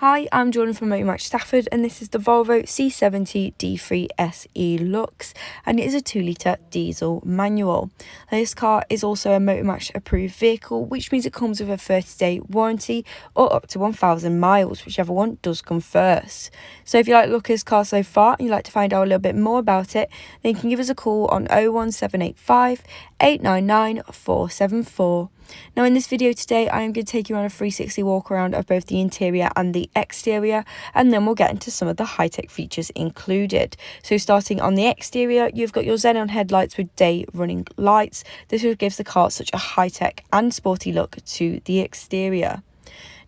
Hi, I'm Jordan from Motor Match Stafford, and this is the Volvo C70 D3 SE Lux, and it is a 2-litre diesel manual. Now, this car is also a Motor Match approved vehicle, which means it comes with a 30-day warranty or up to 1,000 miles, whichever one does come first. So if you like the look of this car so far and you'd like to find out a little bit more about it, then you can give us a call on 01785 899 474. Now in this video today, I am going to take you on a 360 walk around of both the interior and the exterior, and then we'll get into some of the high-tech features included. So starting on the exterior, you've got your xenon headlights with day running lights. This gives the car such a high-tech and sporty look to the exterior.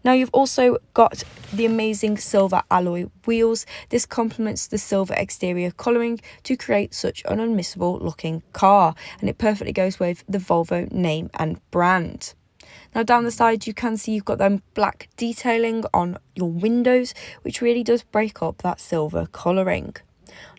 Now you've also got the amazing silver alloy wheels. This complements the silver exterior colouring to create such an unmissable looking car, and it perfectly goes with the Volvo name and brand. Now down the side you can see you've got them black detailing on your windows, which really does break up that silver colouring.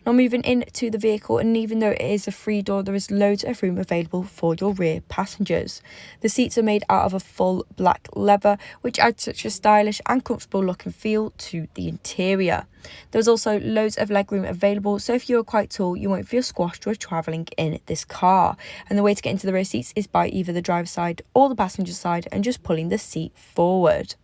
Now moving into the vehicle, and even though it is a 3-door, there is loads of room available for your rear passengers. The seats are made out of a full black leather, which adds such a stylish and comfortable look and feel to the interior. There's also loads of legroom available, so if you're quite tall, you won't feel squashed while travelling in this car. And the way to get into the rear seats is by either the driver's side or the passenger side and just pulling the seat forward.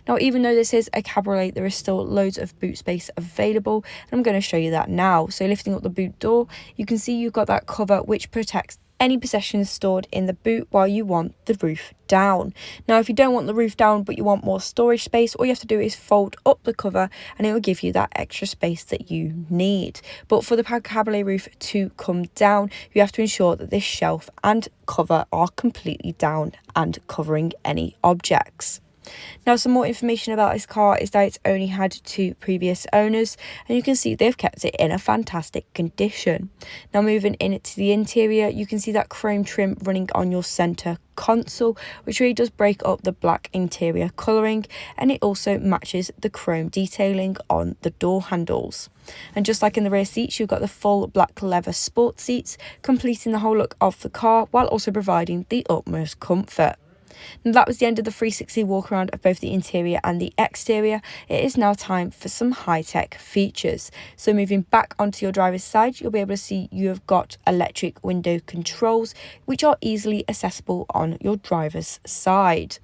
Now, even though this is a cabriolet, there is still loads of boot space available, and I'm going to show you that now. So lifting up the boot door, you can see you've got that cover which protects any possessions stored in the boot while you want the roof down. Now, if you don't want the roof down but you want more storage space, all you have to do is fold up the cover and it will give you that extra space that you need. But for the cabriolet roof to come down, you have to ensure that this shelf and cover are completely down and covering any objects. Now, some more information about this car is that it's only had 2 previous owners, and you can see they've kept it in a fantastic condition. Now, moving into the interior, you can see that chrome trim running on your centre console, which really does break up the black interior colouring, and it also matches the chrome detailing on the door handles. And just like in the rear seats, you've got the full black leather sport seats, completing the whole look of the car while also providing the utmost comfort. And that was the end of the 360 walk around of both the interior and the exterior. It is now time for some high-tech features. So moving back onto your driver's side, you'll be able to see you have got electric window controls, which are easily accessible on your driver's side.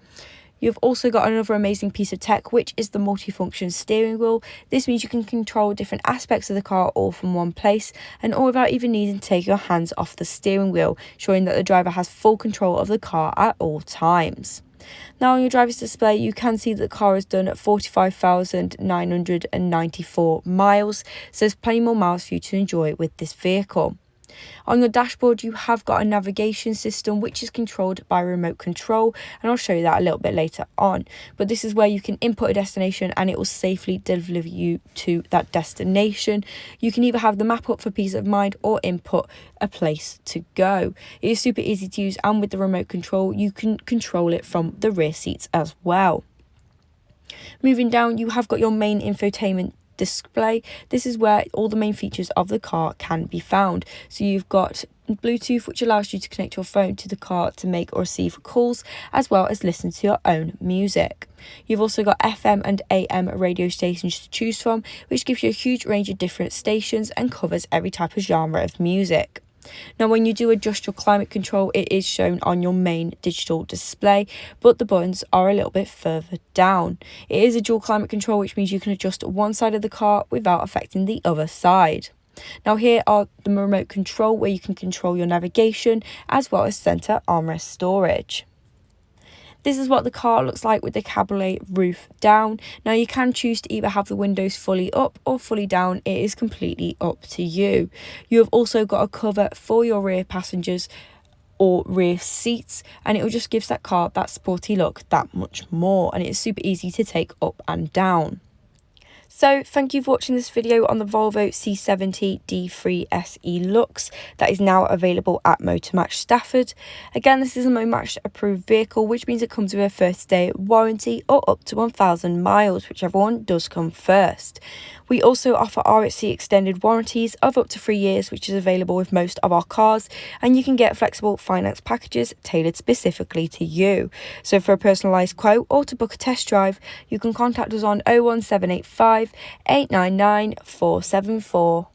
You've also got another amazing piece of tech, which is the multifunction steering wheel. This means you can control different aspects of the car all from one place, and all without even needing to take your hands off the steering wheel, showing that the driver has full control of the car at all times. Now on your driver's display, you can see that the car has done 45,994 miles, so there's plenty more miles for you to enjoy with this vehicle. On your dashboard, you have got a navigation system which is controlled by remote control, and I'll show you that a little bit later on. But this is where you can input a destination and it will safely deliver you to that destination. You can either have the map up for peace of mind or input a place to go. It is super easy to use, and with the remote control, you can control it from the rear seats as well. Moving down, you have got your main infotainment display. This is where all the main features of the car can be found. So you've got Bluetooth, which allows you to connect your phone to the car to make or receive calls, as well as listen to your own music. You've also got FM and AM radio stations to choose from, which gives you a huge range of different stations and covers every type of genre of music. Now, when you do adjust your climate control, it is shown on your main digital display, but the buttons are a little bit further down. It is a dual climate control, which means you can adjust one side of the car without affecting the other side. Now, here are the remote control where you can control your navigation as well as centre armrest storage. This is what the car looks like with the cabriolet roof down. Now, you can choose to either have the windows fully up or fully down. It is completely up to you. You have also got a cover for your rear passengers or rear seats, and it will just give that car that sporty look that much more, and it's super easy to take up and down. So thank you for watching this video on the Volvo C70 D3 SE Lux that is now available at Motor Match Stafford. Again, this is a Motor Match approved vehicle, which means it comes with a 30-day warranty or up to 1,000 miles, whichever one does come first. We also offer RHC extended warranties of up to 3 years, which is available with most of our cars, and you can get flexible finance packages tailored specifically to you. So for a personalised quote or to book a test drive, you can contact us on 01785 899 474.